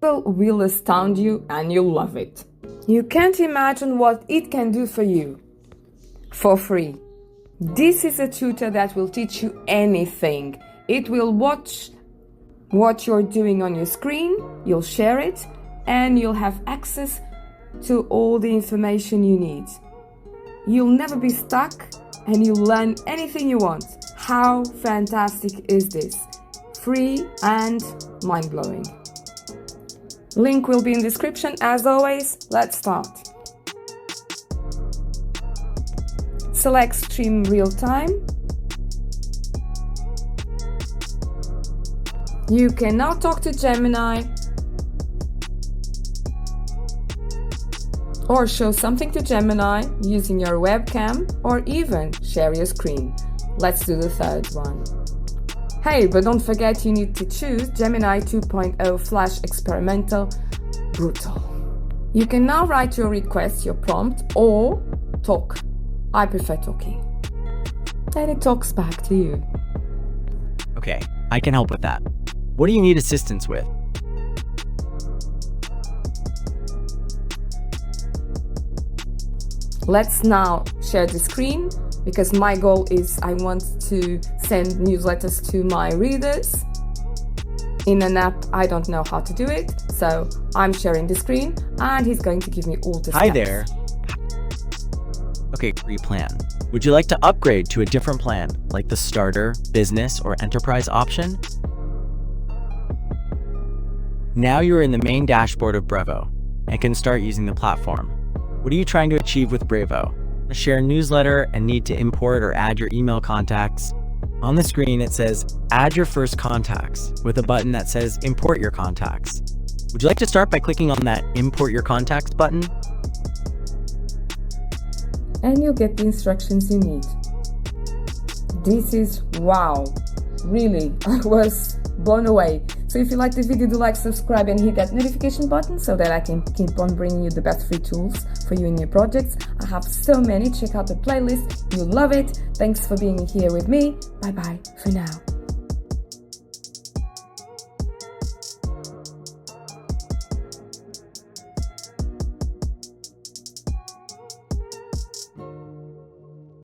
will astound you and you'll love it. You can't imagine what it can do for you. For free. This is a tutor that will teach you anything. It will watch what you're doing on your screen, you'll share it, and you'll have access to all the information you need. You'll never be stuck and you'll learn anything you want. How fantastic is this? Free and mind-blowing. Link will be in description. As always, let's start. Select Stream Real Time. You can now talk to Gemini or show something to Gemini using your webcam or even share your screen. Let's do the third one. Hey, but don't forget you need to choose Gemini 2.0 Flash Experimental Brutal. You can now write your request, your prompt, or talk. I prefer talking. And it talks back to you. Okay, I can help with that. What do you need assistance with? Let's now share the screen because my goal is I want to send newsletters to my readers. In an app, I don't know how to do it, so I'm sharing the screen and he's going to give me all the steps. Hi there. Okay, free plan. Would you like to upgrade to a different plan, like the starter, business, or enterprise option? Now you are in the main dashboard of Brevo and can start using the platform. What are you trying to achieve with Brevo? Share a newsletter and need to import or add your email contacts. On the screen, it says Add your first contacts with a button that says Import your contacts. Would you like to start by clicking on that Import your contacts button? And you'll get the instructions you need. This is wow. Really, I was blown away. So if you like the video, do like, subscribe and hit that notification button so that I can keep on bringing you the best free tools for you in your projects. I have so many. Check out the playlist. You'll love it. Thanks for being here with me. Bye bye for now.